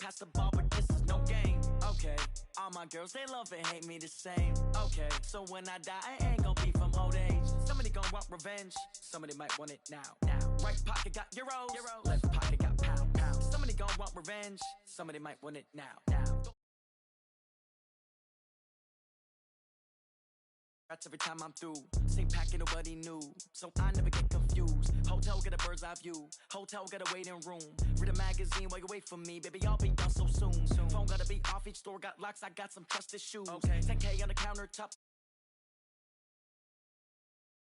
Pass the ball, but this is no game. Okay, all my girls, they love and hate me the same. Okay, so when I die, I ain't gonna be from old age. Somebody gonna want revenge, somebody might want it now. Right pocket got euros, left pocket got pound. Somebody gonna want revenge, somebody might want it now. That's every time I'm through. Same packet, nobody knew, so I never get confused. Hotel get a bird's eye view. Hotel get a waiting room. Read a magazine while you wait for me, baby. I'll be done so soon. Phone gotta be off. Each store got locks. I got some trusted shoes. Okay. 10K on the countertop.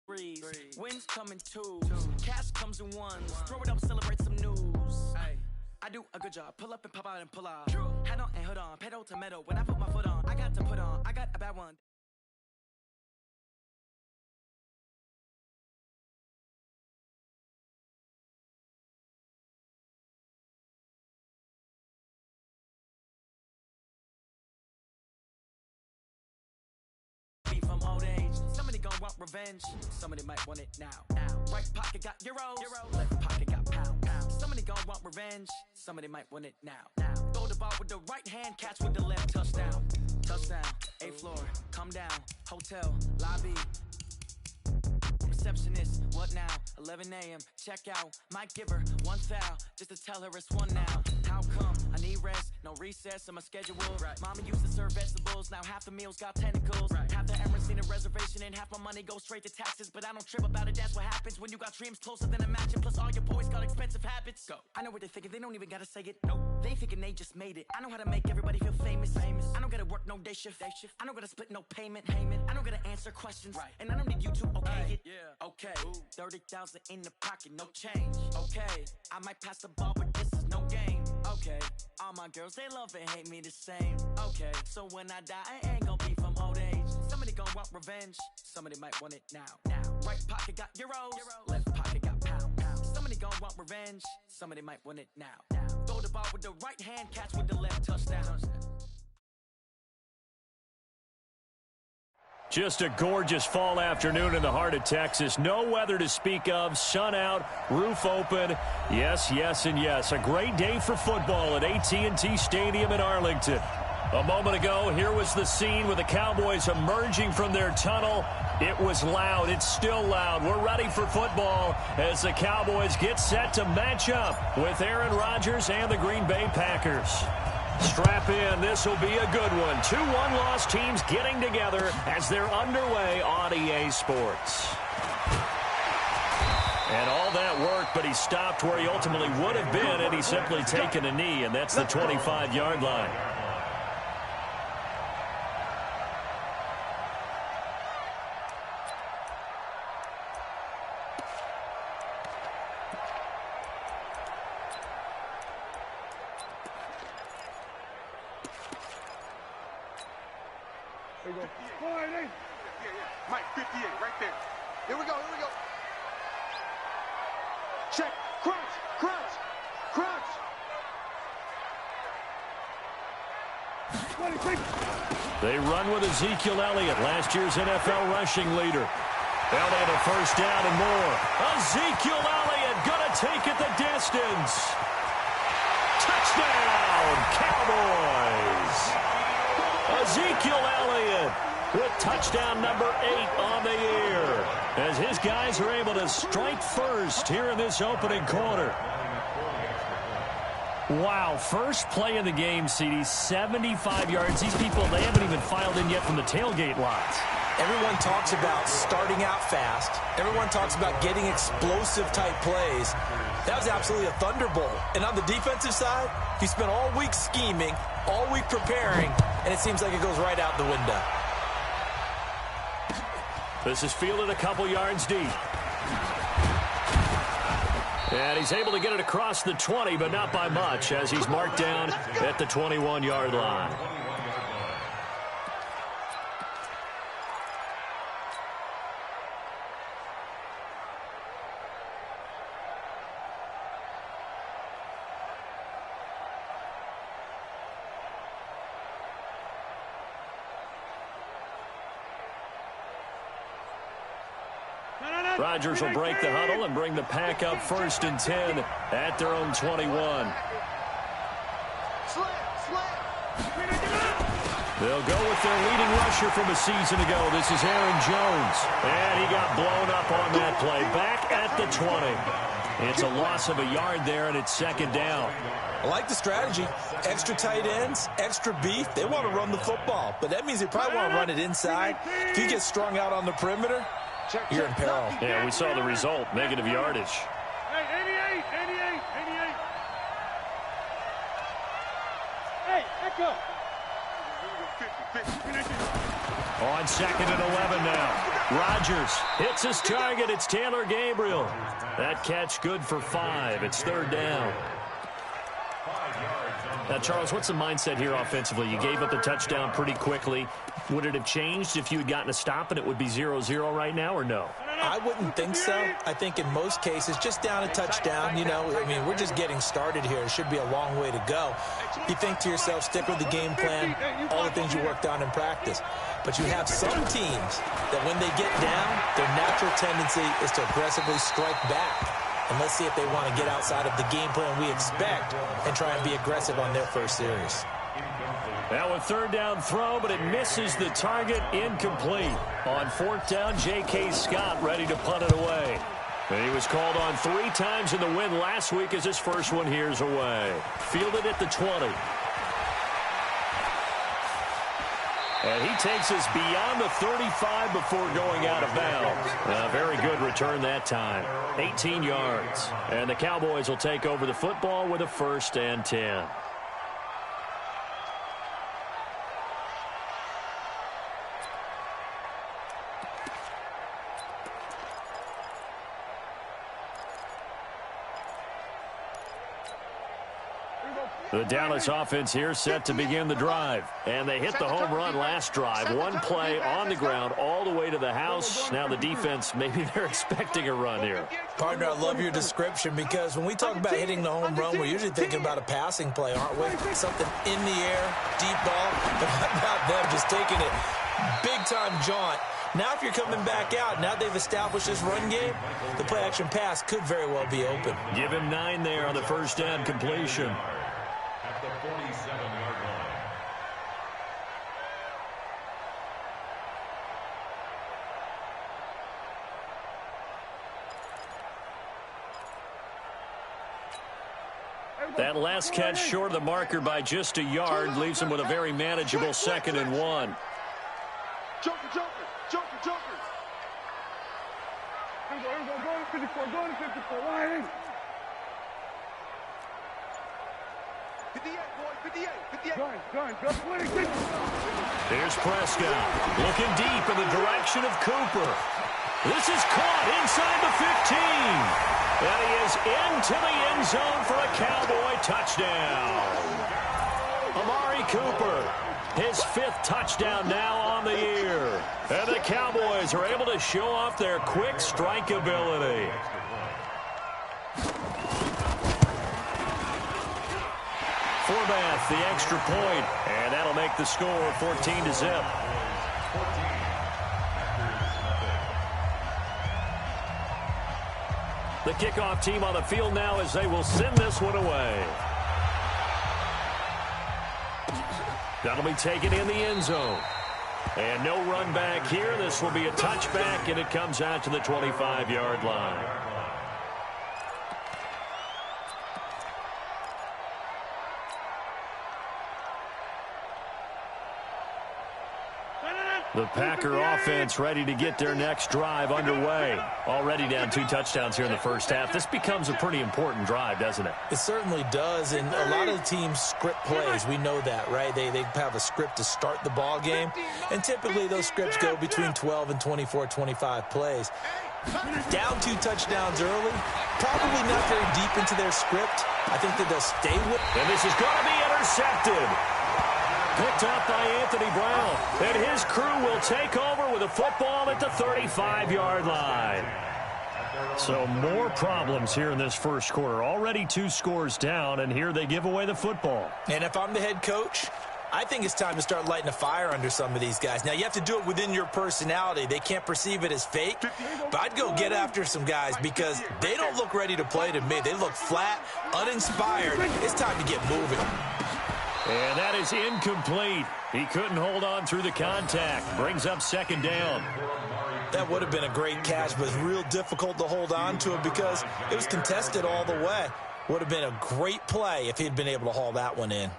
Breeze. Winds come in twos. Cash comes in ones. Throw it up, celebrate some news. I do a good job. Pull up and pop out and pull out. Head on and hood on. Pedal to metal. When I put my foot on, I got to put on. I got a bad one. From old age, somebody gon' want revenge, somebody might want it now. Right pocket got euros, left pocket got pound. Somebody gon' want revenge, somebody might want it now. Throw the ball with the right hand, catch with the left, touchdown. Touchdown, 8th floor, come down, hotel, lobby. Receptionist, what now? 11 a.m. Check out. Might give her one foul just to tell her it's one now. How come? I need rest, no recess in my schedule. Right. Mama used to serve vegetables, now half the meals got tentacles. Right. Half the errands seen a reservation and half my money goes straight to taxes. But I don't trip about it, that's what happens when you got dreams closer than a match. And plus all your boys got expensive habits. Go. I know what they're thinking, they don't even gotta say it. Nope. They thinking they just made it. I know how to make everybody feel famous. I don't gotta work no day shift. I don't gotta split no payment. I don't gotta answer questions. Right. And I don't need you to okay it. Yeah. Okay. 30,000 in the pocket, no change. Okay. I might pass the ball, but this is no game. Okay. All my girls, they love and hate me the same. Okay. So when I die, I ain't gonna be from old age. Somebody gonna want revenge, somebody might want it now. Right pocket got euros, left pocket got pound. Somebody gonna want revenge, somebody might want it now. Throw the ball with the right hand, catch with the left, touchdown. Just a gorgeous fall afternoon in the heart of Texas. No weather to speak of. Sun out, roof open. Yes, yes, and yes. A great day for football at AT&T Stadium in Arlington. A moment ago, here was the scene with the Cowboys emerging from their tunnel. It was loud. It's still loud. We're ready for football as the Cowboys get set to match up with Aaron Rodgers and the Green Bay Packers. Strap in. This will be a good one. 2 one-loss teams getting together as they're underway on EA Sports. And all that work, but he stopped where he ultimately would have been had he simply taken a knee, and that's the 25-yard line. Mike, 58, right there. Here we go. Check. Crunch. They run with Ezekiel Elliott, last year's NFL rushing leader. Well, they have a first down and more. Ezekiel Elliott gonna take it the distance. Touchdown, Cowboys. Ezekiel Elliott with touchdown number 8 on the year as his guys are able to strike first here in this opening quarter. Wow, first play of the game, CD, 75 yards. These people, they haven't even filed in yet from the tailgate lots. Everyone talks about starting out fast. Everyone talks about getting explosive-type plays. That was absolutely a thunderbolt. And on the defensive side, he spent all week scheming, all week preparing, and it seems like it goes right out the window. This is fielded a couple yards deep. And he's able to get it across the 20, but not by much, as he's marked down at the 21-yard line. Rodgers will break the huddle and bring the pack up 1st and 10 at their own 21. They'll go with their leading rusher from a season ago. This is Aaron Jones. And he got blown up on that play. Back at the 20. It's a loss of a yard there, and it's second down. I like the strategy. Extra tight ends, extra beef. They want to run the football, but that means they probably want to run it inside. If you get strung out on the perimeter, you're in peril. Yeah, we saw the result, negative yardage. Hey, 88. Hey, echo. On second and 11 now. Rodgers hits his target. It's Taylor Gabriel. That catch good for 5. It's third down. Now, Charles, what's the mindset here offensively? You gave up the touchdown pretty quickly. Would it have changed if you had gotten a stop and it would be 0-0 right now, or no? I wouldn't think so. I think in most cases, just down a touchdown, we're just getting started here. It should be a long way to go. You think to yourself, stick with the game plan, all the things you worked on in practice. But you have some teams that when they get down, their natural tendency is to aggressively strike back. And let's see if they want to get outside of the game plan we expect and try and be aggressive on their first series. Now a third down throw, but it misses the target, incomplete. On fourth down, J.K. Scott ready to punt it away. And he was called on 3 times in the win last week as his first one here's away. Fielded at the 20. And he takes us beyond the 35 before going out of bounds. A very good return that time. 18 yards. And the Cowboys will take over the football with a 1st and 10. The Dallas offense here set to begin the drive. And they hit the home run last drive. One play on the ground all the way to the house. Now the defense, maybe they're expecting a run here. Partner, I love your description because when we talk about hitting the home run, we're usually thinking about a passing play, aren't we? Something in the air, deep ball. But how about them just taking it big-time jaunt? Now if you're coming back out, now they've established this run game, the play-action pass could very well be open. Give him 9 there on the first down completion. At the 47-yard line. That last catch short of the marker by just a yard leaves him with a very manageable 2nd and 1. Joker. Here we go, going to 54, going to 54, line. 58, boy, 58. Go. Here's Prescott, looking deep in the direction of Cooper. This is caught inside the 15. And he is into the end zone for a Cowboy touchdown. Amari Cooper, his 5th touchdown now on the year. And the Cowboys are able to show off their quick strike ability. Forbath, the extra point, and that'll make the score 14-0. The kickoff team on the field now as they will send this one away. That'll be taken in the end zone. And no run back here. This will be a touchback, and it comes out to the 25-yard line. The Packer offense ready to get their next drive underway. Already down 2 touchdowns here in the first half. This becomes a pretty important drive, doesn't it? It certainly does, and a lot of the teams script plays. We know that, right? They have a script to start the ball game, and typically those scripts go between 12 and 24, 25 plays. Down 2 touchdowns early, probably not very deep into their script. I think that they'll stay with it. And this is going to be intercepted. Picked up by Anthony Brown. And his crew will take over with a football at the 35-yard line. So more problems here in this first quarter. Already 2 scores down, and here they give away the football. And if I'm the head coach, I think it's time to start lighting a fire under some of these guys. Now, you have to do it within your personality. They can't perceive it as fake. But I'd go get after some guys because they don't look ready to play to me. They look flat, uninspired. It's time to get moving. And that is incomplete. He couldn't hold on through the contact. Brings up second down. That would have been a great catch, but it's real difficult to hold on to it because it was contested all the way. Would have been a great play if he'd been able to haul that one in.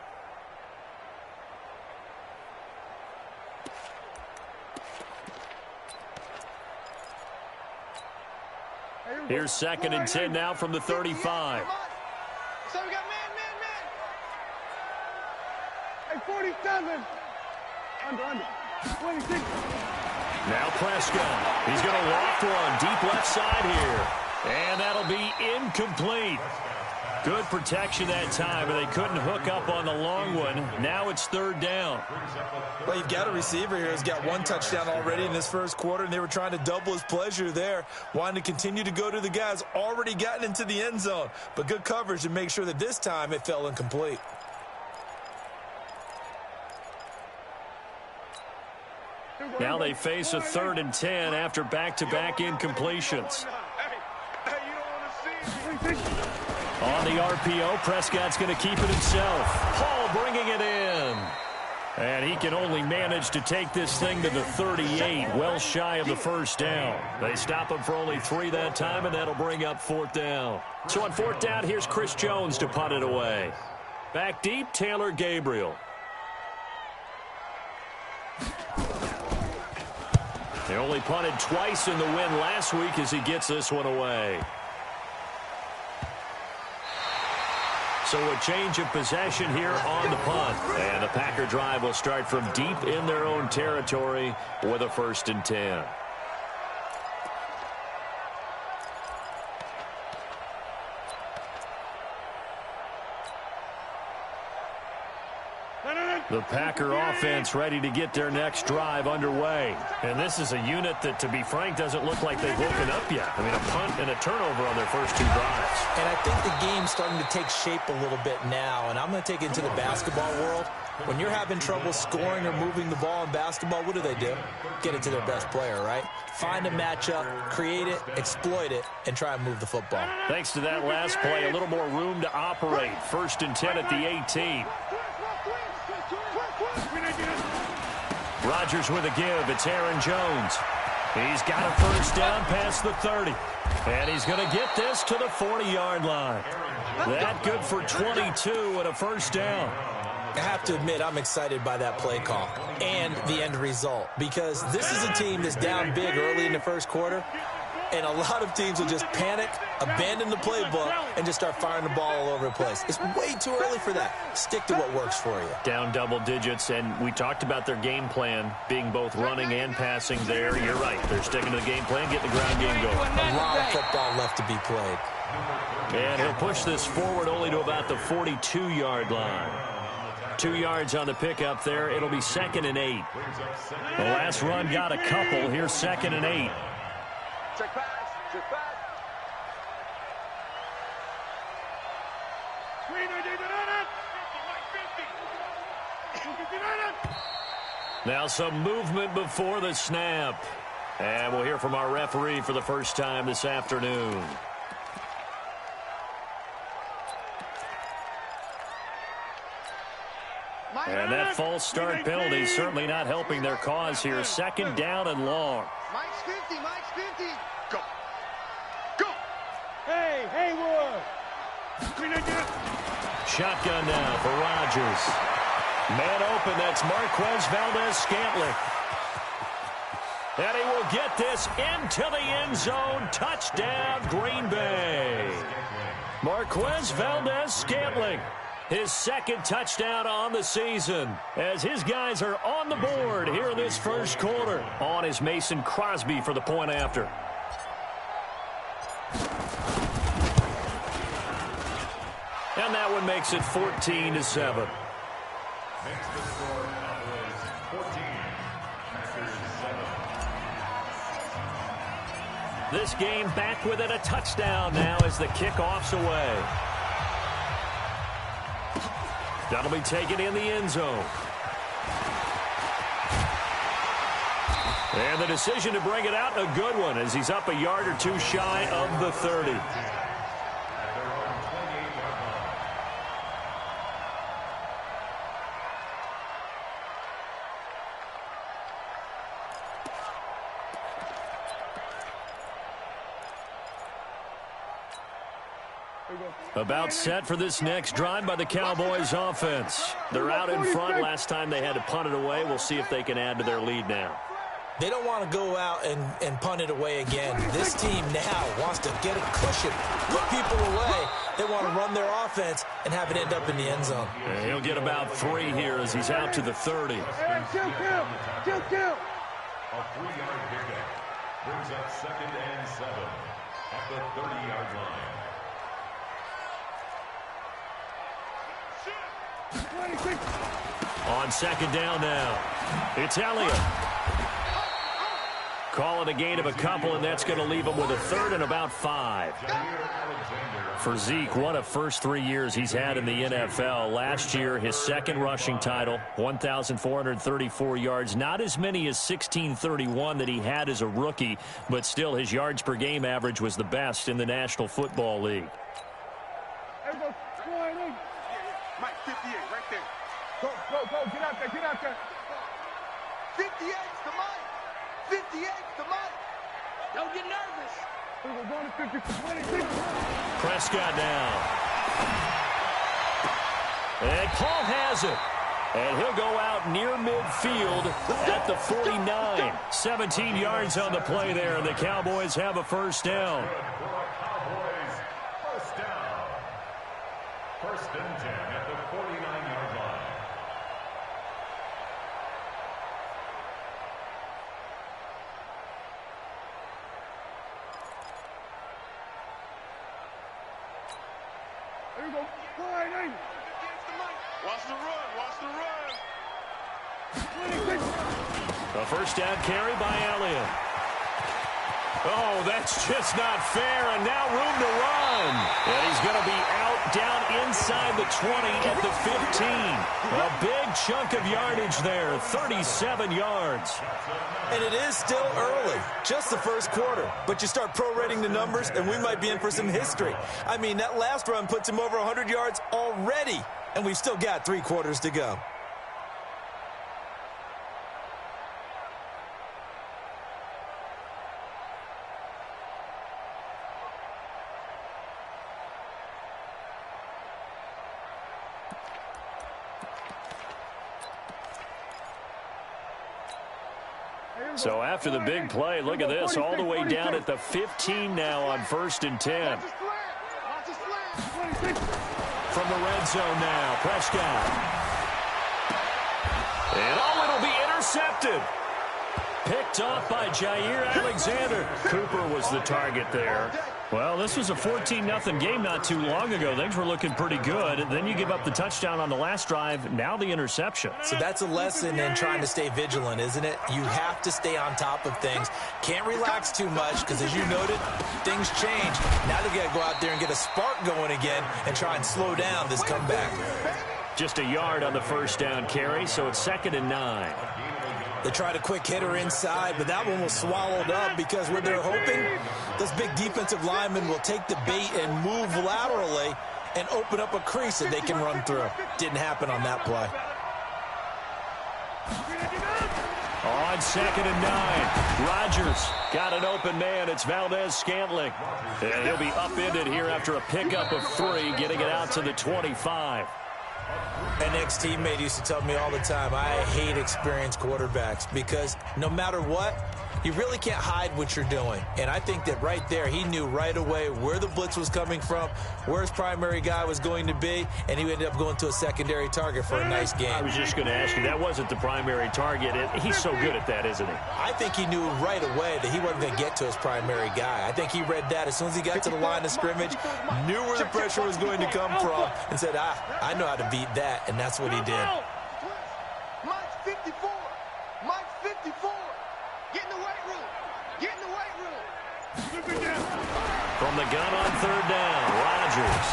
Here's 2nd and 10 now from the 35. So we got man. Hey, 47. Under. 26. Now Prescott. He's going to loft one deep left side here. And that'll be incomplete. Good protection that time, but they couldn't hook up on the long one. Now it's 3rd down. Well, you've got a receiver here who's got 1 touchdown already in this first quarter, and they were trying to double his pleasure there, wanting to continue to go to the guys already gotten into the end zone. But good coverage to make sure that this time it fell incomplete. Now they face a 3rd and 10 after back-to-back incompletions. On the RPO, Prescott's going to keep it himself. Hall bringing it in. And he can only manage to take this thing to the 38, well shy of the first down. They stop him for only 3 that time, and that'll bring up 4th down. So on 4th down, here's Chris Jones to punt it away. Back deep, Taylor Gabriel. They only punted twice in the win last week as he gets this one away. So a change of possession here on the punt. And the Packer drive will start from deep in their own territory with a 1st and 10. The Packer offense ready to get their next drive underway. And this is a unit that, to be frank, doesn't look like they've woken up yet. I mean, a punt and a turnover on their first 2 drives. And I think the game's starting to take shape a little bit now. And I'm going to take it into the basketball world. When you're having trouble scoring or moving the ball in basketball, what do? Get it to their best player, right? Find a matchup, create it, exploit it, and try and move the football. Thanks to that last play, a little more room to operate. 1st and 10 at the 18. Rodgers with a give. It's Aaron Jones. He's got a 1st down past the 30. And he's going to get this to the 40-yard line. That good for 22 and a 1st down. I have to admit, I'm excited by that play call and the end result, because this is a team that's down big early in the first quarter, and a lot of teams will just panic, abandon the playbook, and just start firing the ball all over the place. It's way too early for that. Stick to what works for you. Down double digits, and we talked about their game plan being both running and passing there. You're right. They're sticking to the game plan, getting the ground game going. A lot of football left to be played. And he'll push this forward only to about the 42-yard line. 2 yards on the pickup there. It'll be 2nd and 8. The last run got a couple. Here's 2nd and 8. Check pass. Now some movement before the snap. And we'll hear from our referee for the first time this afternoon. And that false start penalty certainly not helping their cause here. 2nd down and long. Mike's 50. Go. Hey, Haywood. Shotgun now for Rodgers. Man open, that's Marquez Valdez-Scantling. And he will get this into the end zone. Touchdown, Green Bay. Marquez Valdez-Scantling. His 2nd touchdown on the season, as his guys are on the board here in this first quarter. On is Mason Crosby for the point after. And that one makes it 14-7. This game back within a touchdown now as the kickoff's away. That'll be taken in the end zone. And the decision to bring it out, a good one, as he's up a yard or 2 shy of the 30. About set for this next drive by the Cowboys offense. They're out in front. Last time they had to punt it away. We'll see if they can add to their lead now. They don't want to go out and punt it away again. This team now wants to get a cushion, put people away. They want to run their offense and have it end up in the end zone. Yeah, he'll get about 3 here as he's out to the 30. Kill. A 3-yard pickup brings up 2nd and 7 at the 30-yard line. 26. On second down now, it's Elliott. Call it a gain of a couple, and that's going to leave him with a 3rd and about 5. For Zeke, what a first 3 years he's had in the NFL. Last year, his 2nd rushing title, 1,434 yards. Not as many as 1,631 that he had as a rookie, but still his yards per game average was the best in the National Football League. Mike, 58, right there. Go, get out there. 58's the Mike. 58's the Mike. Don't get nervous. We're going to 50 for 26. Prescott down. And Paul has it. And he'll go out near midfield at the 49. 17 yards on the play there, and the Cowboys have a first down. Cowboys, first down. 1st and 10 at the 49-yard line. There you go. 49. Watch the run. 26. A first down carry by Elliott. Oh, that's just not fair, and now room to run. And he's going to be out down inside the 20 at the 15. A big chunk of yardage there, 37 yards. And it is still early, just the first quarter. But you start prorating the numbers, and we might be in for some history. I mean, that last run puts him over 100 yards already, and we've still got 3 quarters to go. So after the big play, look at this, all the way down at the 15 now on 1st and 10. From the red zone now, Prescott. And it'll be intercepted. Picked off by Jair Alexander. Cooper was the target there. Well, this was a 14-0 game not too long ago. Things were looking pretty good. Then you give up the touchdown on the last drive. Now the interception. So that's a lesson in trying to stay vigilant, isn't it? You have to stay on top of things. Can't relax too much because, as you noted, things change. Now they've got to go out there and get a spark going again and try and slow down this comeback. Just a yard on the first down carry, so it's 2nd and 9. They tried a quick hitter inside, but that one was swallowed up because what they're hoping, those big defensive linemen will take the bait and move laterally and open up a crease that they can run through. Didn't happen on that play. On 2nd and 9, Rodgers got an open man. It's Valdez-Scantling. And he'll be upended here after a pickup of 3, getting it out to the 25. An ex-teammate used to tell me all the time, I hate experienced quarterbacks because no matter what, you really can't hide what you're doing. And I think that right there, he knew right away where the blitz was coming from, where his primary guy was going to be, and he ended up going to a secondary target for a nice game. I was just going to ask you, that wasn't the primary target. He's so good at that, isn't he? I think he knew right away that he wasn't going to get to his primary guy. I think he read that as soon as he got to the line of scrimmage, knew where the pressure was going to come from, and said, I know how to beat that, and that's what he did. Mike's 54. Mike's 54. Get in the weight room. Get in the weight room. From the gun on 3rd down, Rodgers.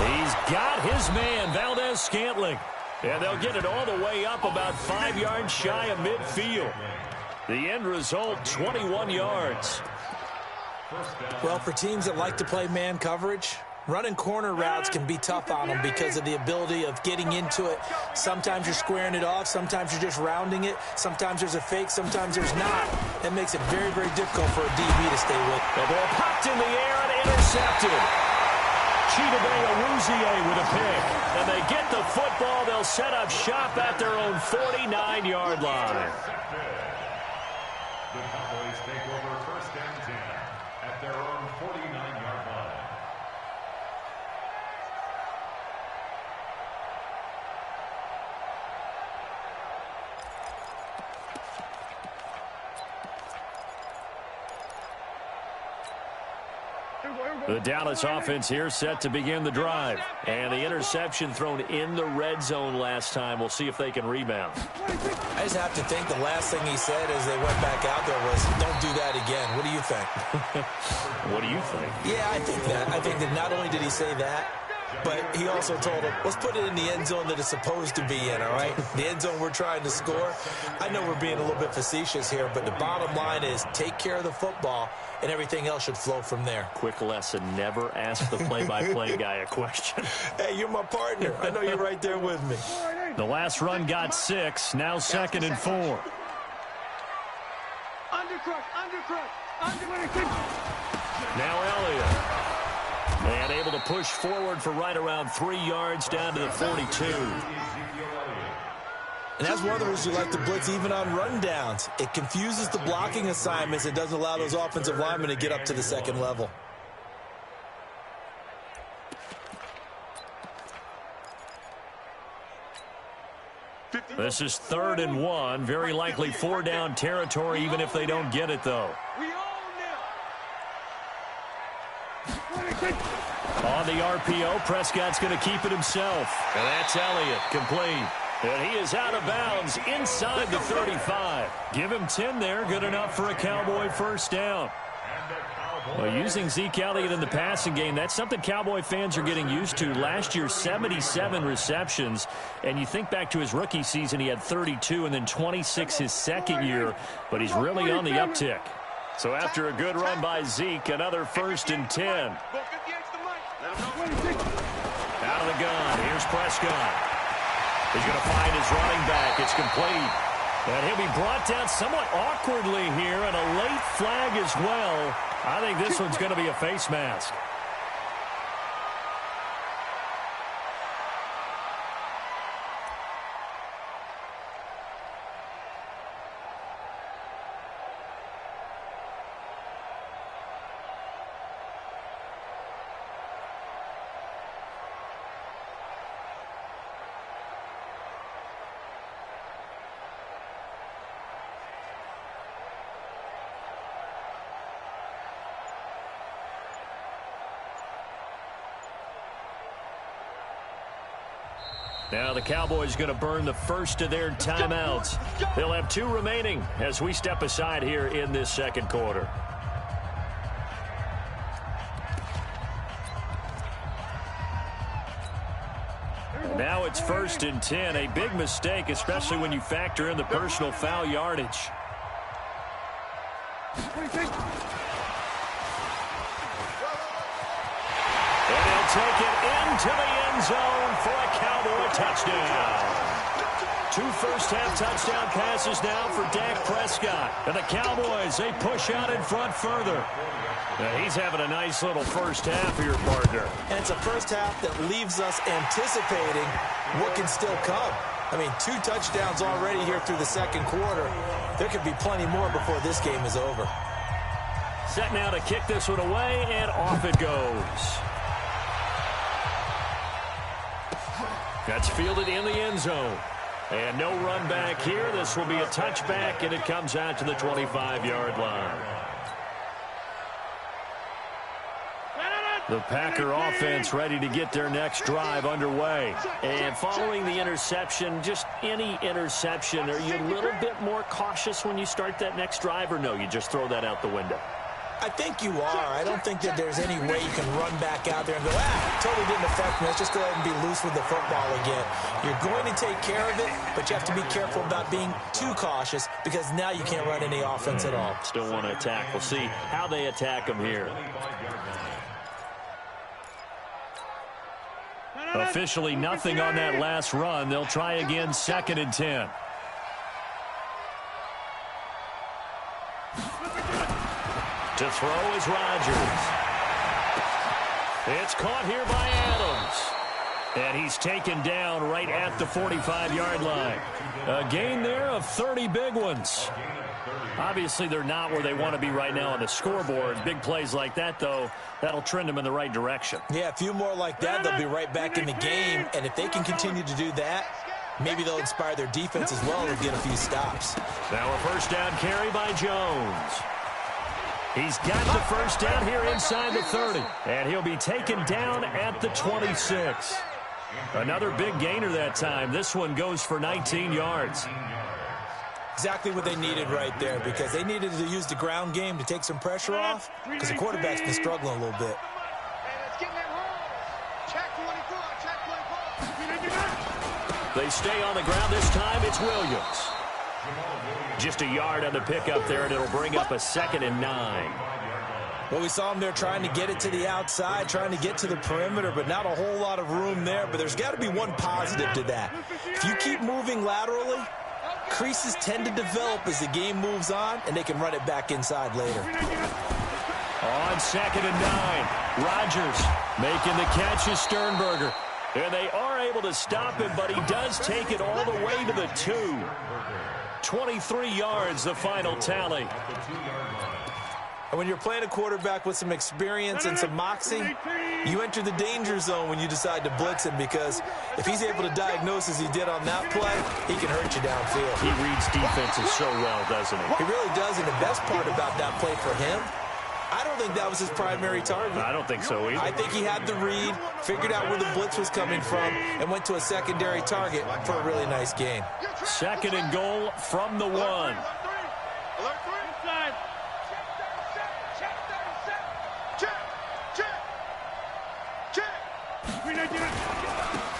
He's got his man, Valdez-Scantling. And they'll get it all the way up about 5 yards shy of midfield. The end result, 21 yards. Well, for teams that like to play man coverage, running corner routes can be tough on them because of the ability of getting into it. Sometimes you're squaring it off. Sometimes you're just rounding it. Sometimes there's a fake. Sometimes there's not. That makes it very, very difficult for a DB to stay with. The ball popped in the air and intercepted. Awuzie with a pick. And they get the football. They'll set up shop at their own 49-yard line. The Cowboys take over 1st and 10 at their own 49-yard line. The Dallas offense here set to begin the drive. And the interception thrown in the red zone last time. We'll see if they can rebound. I just have to think the last thing he said as they went back out there was, don't do that again. What do you think? What do you think? Yeah, I think that. I think that not only did he say that, but he also told him, let's put it in the end zone that it's supposed to be in, all right? The end zone we're trying to score. I know we're being a little bit facetious here, but the bottom line is take care of the football, and everything else should flow from there. Quick lesson, never ask the play-by-play guy a question. Hey, you're my partner. I know you're right there with me. The last run got 6, now 2nd and 4. Now Elliott. And able to push forward for right around 3 yards down to the 42. And that's one of the reasons you like to blitz even on rundowns. It confuses the blocking assignments. It doesn't allow those offensive linemen to get up to the second level. This is 3rd and 1. Very likely 4-down territory, even if they don't get it, though. On the RPO, Prescott's going to keep it himself. And that's Elliott, complete. And he is out of bounds inside the 35. Give him 10 there, good enough for a Cowboy 1st down. Well, using Zeke Elliott in the passing game, that's something Cowboy fans are getting used to. Last year, 77 receptions. And you think back to his rookie season, he had 32 and then 26 his second year. But he's really on the uptick. So after a good run by Zeke, another 1st and 10. Out of the gun, here's Prescott. He's going to find his running back. It's complete. And he'll be brought down somewhat awkwardly here, and a late flag as well. I think this one's going to be a face mask. Now the Cowboys going to burn the first of their timeouts. They'll have 2 remaining as we step aside here in this second quarter. Now it's 1st and 10. A big mistake, especially when you factor in the personal foul yardage. And they'll take it into the end zone for a Cowboy touchdown. 2 first-half touchdown passes now for Dak Prescott. And the Cowboys, they push out in front further. Now he's having a nice little first half here, partner. And it's a first half that leaves us anticipating what can still come. I mean, 2 touchdowns already here through the second quarter. There could be plenty more before this game is over. Set now to kick this one away, and off it goes. That's fielded in the end zone. And no run back here. This will be a touchback, and it comes out to the 25-yard line. The Packer offense ready to get their next drive underway. And following the interception, just any interception, are you a little bit more cautious when you start that next drive, or no, you just throw that out the window? I think you are. I don't think that there's any way you can run back out there and go, totally didn't affect me. Let's just go ahead and be loose with the football again. You're going to take care of it, but you have to be careful about being too cautious because now you can't run any offense at all. Still want to attack. We'll see how they attack them here. Officially nothing on that last run. They'll try again, 2nd and 10. To throw is Rodgers. It's caught here by Adams. And he's taken down right at the 45-yard line. A gain there of 30 big ones. Obviously, they're not where they want to be right now on the scoreboard. Big plays like that, though, that'll trend them in the right direction. Yeah, a few more like that, they'll be right back in the game. And if they can continue to do that, maybe they'll inspire their defense as well and get a few stops. Now a first down carry by Jones. He's got the first down here inside the 30. And he'll be taken down at the 26. Another big gainer that time. This one goes for 19 yards. Exactly what they needed right there, because they needed to use the ground game to take some pressure off, because the quarterback's been struggling a little bit. They stay on the ground. This time it's Williams. Just a yard on the pickup there, and it'll bring up a 2nd and 9. Well, we saw him there trying to get it to the outside, trying to get to the perimeter, but not a whole lot of room there. But there's got to be one positive to that. If you keep moving laterally, creases tend to develop as the game moves on, and they can run it back inside later. On 2nd and 9, Rodgers making the catch is Sternberger. And they are able to stop him, but he does take it all the way to the 2. 23 yards, the final tally. And when you're playing a quarterback with some experience and some moxie, you enter the danger zone when you decide to blitz him, because if he's able to diagnose as he did on that play, he can hurt you downfield. He reads defenses so well, doesn't he? He really does, and the best part about that play for him, I don't think that was his primary target. I don't think so either. I think he had the read, figured out where the blitz was coming from, and went to a secondary target for a really nice gain. 2nd and goal from the 1.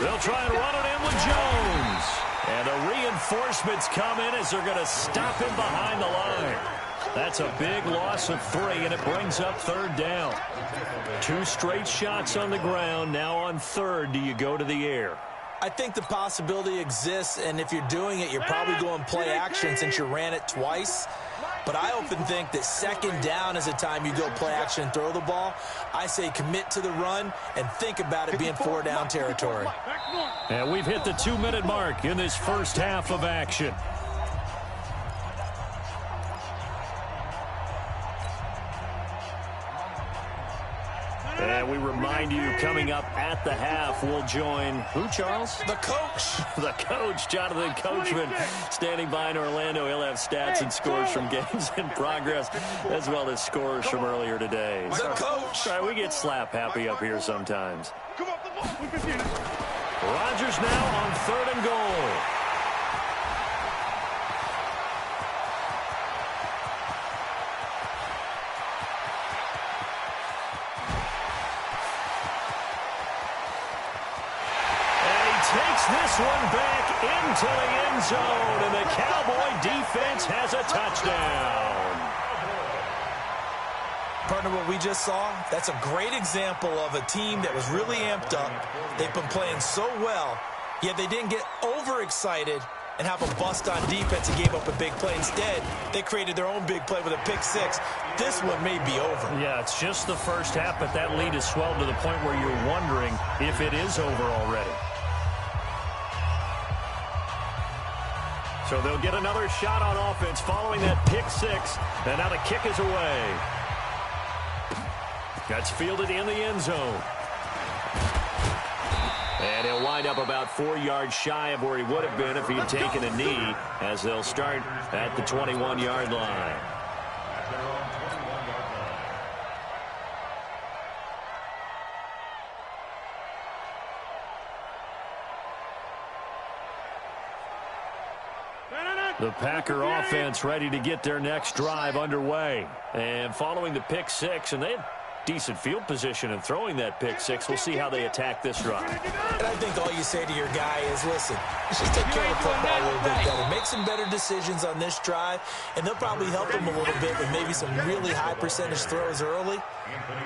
They'll try and run it in with Jones. And the reinforcements come in as they're going to stop him behind the line. That's a big loss of 3, and it brings up 3rd down. 2 straight shots on the ground. Now on 3rd, do you go to the air? I think the possibility exists, and if you're doing it, you're probably going play action since you ran it twice. But I often think that 2nd down is a time you go play action and throw the ball. I say commit to the run and think about it being 4-down territory. And we've hit the 2-minute mark in this first half of action. And we remind you, coming up at the half, we'll join who, Charles? The coach. The coach, Jonathan Coachman, standing by in Orlando. He'll have stats and scores from games in progress, as well as scores from earlier today. The coach. We get slap happy up here sometimes. Rodgers now on 3rd and goal. This one back into the end zone, and the Cowboy defense has a touchdown. Partner, what we just saw, that's a great example of a team that was really amped up. They've been playing so well, yet they didn't get overexcited and have a bust on defense and gave up a big play. Instead, they created their own big play with a pick 6. This one may be over. Yeah, it's just the first half, but that lead has swelled to the point where you're wondering if it is over already. So they'll get another shot on offense following that pick 6. And now the kick is away. That's fielded in the end zone. And he'll wind up about 4 yards shy of where he would have been if he had taken a knee, as they'll start at the 21-yard line. The Packer offense ready to get their next drive underway. And following the pick 6, and they had decent field position in throwing that pick 6. We'll see how they attack this drive. And I think all you say to your guy is, listen, let's just take care of the football a little bit better. Make some better decisions on this drive, and they'll probably help him a little bit with maybe some really high percentage throws early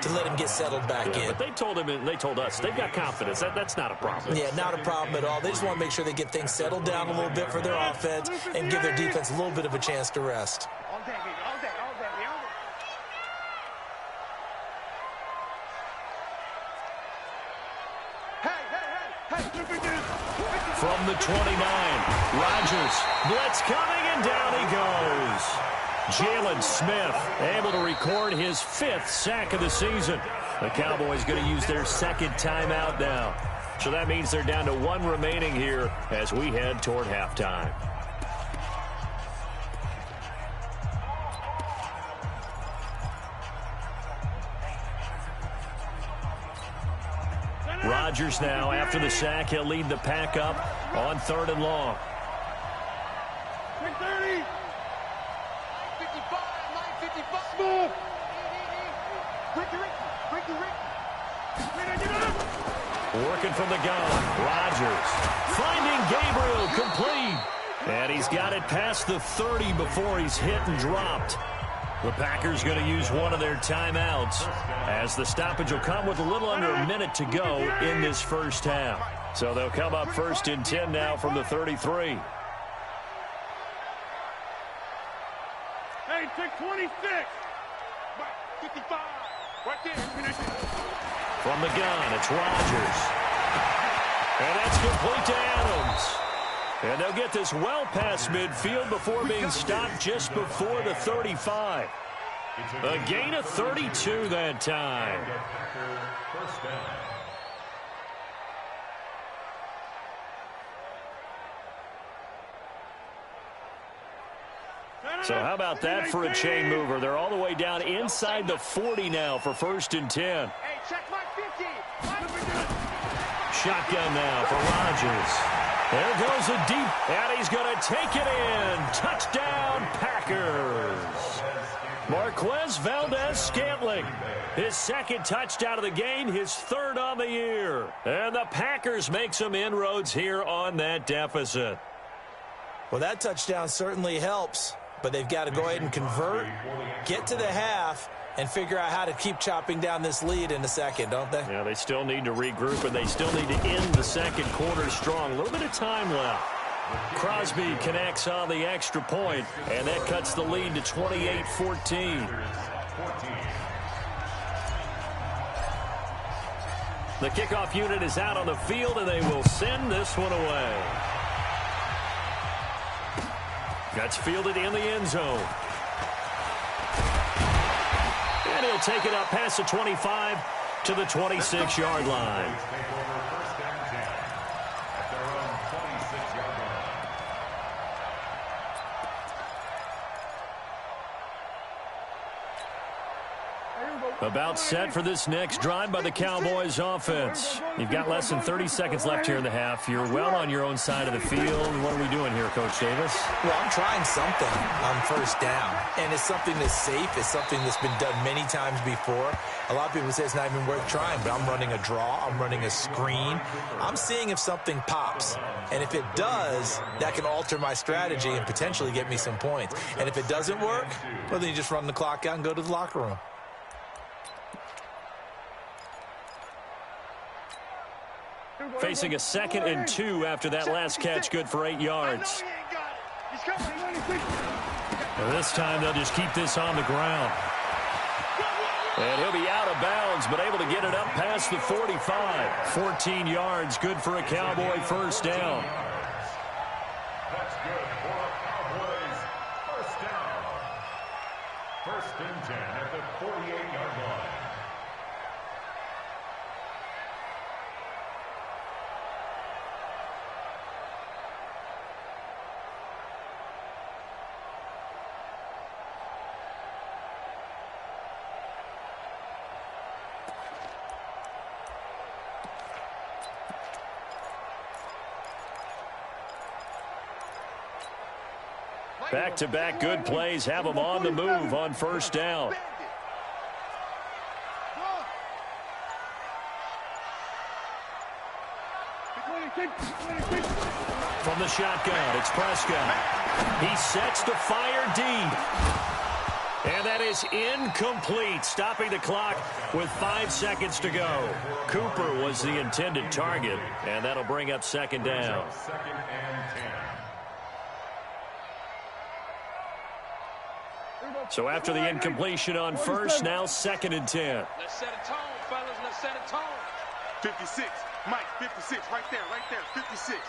to let him get settled back in. But they told him, and they told us, they've got confidence. That's not a problem. Yeah, not a problem at all. They just want to make sure they get things settled down a little bit for their offense and give their defense a little bit of a chance to rest. from the 29. Rodgers, blitz coming, and down he goes. Jalen Smith able to record his 5th sack of the season. The Cowboys going to use their 2nd timeout now. So that means they're down to 1 remaining here as we head toward halftime. Rodgers now, after the sack, he'll lead the pack up on 3rd and long. 30. 55, 955. Move. Working from the gun. Rodgers finding Gabriel complete. And he's got it past the 30 before he's hit and dropped. The Packers going to use one of their timeouts as the stoppage will come with a little under a minute to go in this first half. So they'll come up 1st and 10 now from the 33. Hey, take 26. 55. Right there. From the gun, it's Rodgers. And that's complete to Adams. And they'll get this well past midfield before being stopped just before the 35. A gain of 32 that time. So how about that for a chain mover? They're all the way down inside the 40 now for 1st and 10. Hey, check my 50. Shotgun now for Rodgers. There goes a deep, and he's going to take it in. Touchdown, Packers. Marquez Valdez-Scantling, his 2nd touchdown of the game, his 3rd on the year. And the Packers make some inroads here on that deficit. Well, that touchdown certainly helps, but they've got to go ahead and convert, get to the half, and figure out how to keep chopping down this lead in the second, don't they? Yeah, they still need to regroup, and they still need to end the 2nd quarter strong. A little bit of time left. Crosby connects on the extra point, and that cuts the lead to 28-14. The kickoff unit is out on the field, and they will send this one away. That's fielded in the end zone. And he'll take it up past the 25 to the 26-yard line. About set for this next drive by the Cowboys offense. You've got less than 30 seconds left here in the half. You're well on your own side of the field. What are we doing here, Coach Davis? Well, I'm trying something on 1st down, and it's something that's safe. It's something that's been done many times before. A lot of people say it's not even worth trying, but I'm running a draw. I'm running a screen. I'm seeing if something pops, and if it does, that can alter my strategy and potentially get me some points. And if it doesn't work, well, then you just run the clock out and go to the locker room. Facing a 2nd and 2 after that last catch, good for 8 yards. And this time they'll just keep this on the ground. And he'll be out of bounds, but able to get it up past the 45. 14 yards, good for a Cowboy 1st down. That's good for Cowboys 1st down. 1st and 10 at the 48-yard line. Back-to-back good plays have them on the move on 1st down. From the shotgun, it's Prescott. He sets to fire deep. And that is incomplete, stopping the clock with 5 seconds to go. Cooper was the intended target, and that'll bring up 2nd down. 2nd and 10. So after the incompletion on 1st, now 2nd and 10. Let's set a tone, fellas. Let's set a tone. 56. Mike, 56. Right there. 56.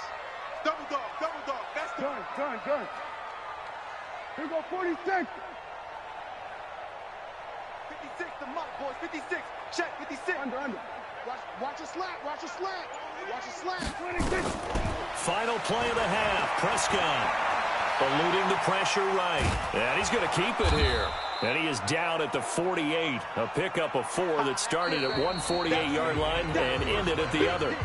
Double dog, double dog. That's the Done. Here go 46. 56, the mark, boys. 56. Check, 56. Under. Watch a slant. 26. Final play of the half. Prescott eluding the pressure right. And he's going to keep it here. And he is down at the 48. A pickup of 4 that started at one 48-yard line and ended at the other.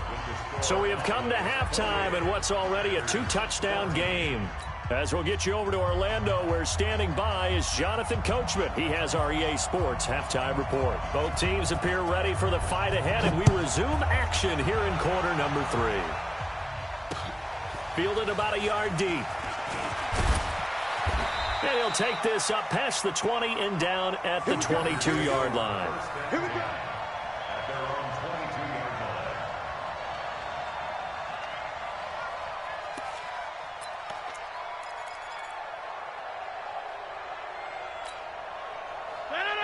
So we have come to halftime in what's already a 2-touchdown game. As we'll get you over to Orlando, where standing by is Jonathan Coachman. He has our EA Sports halftime report. Both teams appear ready for the fight ahead, and we resume action here in quarter number 3. Fielded about a yard deep. And he'll take this up past the 20 and down at the 22-yard line. Here we go. At their own 22-yard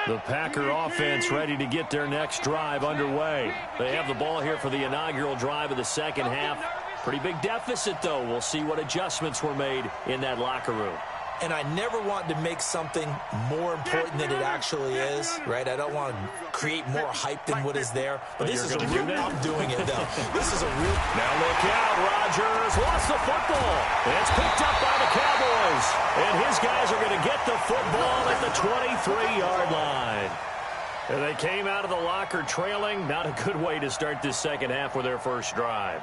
line. The Packer offense ready to get their next drive underway. They have the ball here for the inaugural drive of the second half. Pretty big deficit, though. We'll see what adjustments were made in that locker room. And I never want to make something more important than it actually is, right? I don't want to create more hype than what is there. But this is a real... I'm doing it, though. This is a real... Now look out. Rodgers lost the football. It's picked up by the Cowboys. And his guys are going to get the football at the 23-yard line. And they came out of the locker trailing. Not a good way to start this second half with their first drive.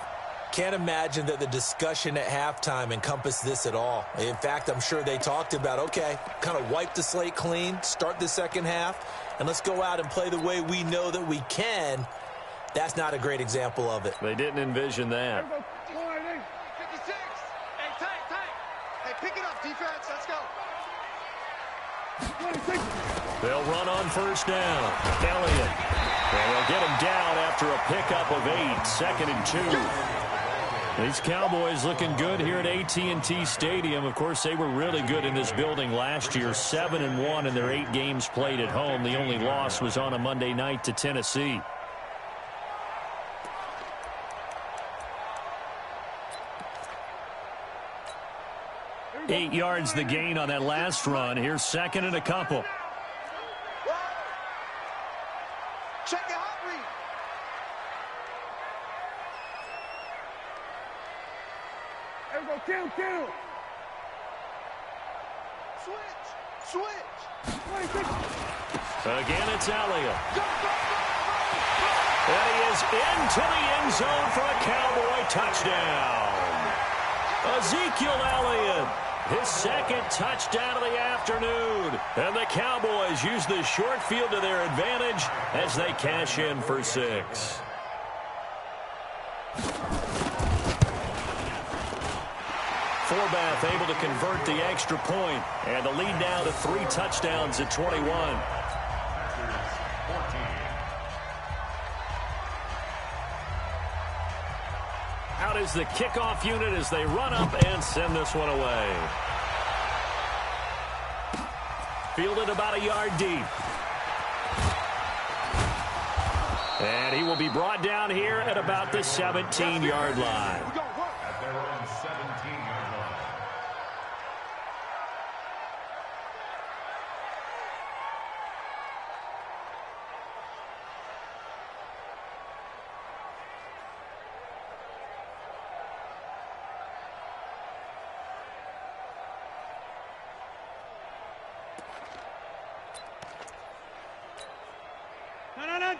Can't imagine that the discussion at halftime encompassed this at all. In fact, I'm sure they talked about, okay, kind of wipe the slate clean, start the second half, and let's go out and play the way we know that we can. That's not a great example of it. They didn't envision that. 56. Hey, tight. Hey, pick it up, defense. Let's go. 26. They'll run on first down. Elliott. And they'll get him down after a pickup of 8, 2nd and 2. These Cowboys looking good here at AT&T Stadium. Of course, they were really good in this building last year, 7-1 in their 8 games played at home. The only loss was on a Monday night to Tennessee. Eight yards the gain on that last run. Here's 2nd and a couple. Check your hot read. Here we go, kill. Switch. 26. Again, it's Elliott. And he is into the end zone for a Cowboy touchdown. Ezekiel Elliott, his 2nd touchdown of the afternoon. And the Cowboys use the short field to their advantage as they cash in for 6. Forbath able to convert the extra point, and the lead now to 3 touchdowns at 21. Out is the kickoff unit as they run up and send this one away. Fielded about a yard deep. And he will be brought down here at about the 17-yard line. At their own 17-yard line.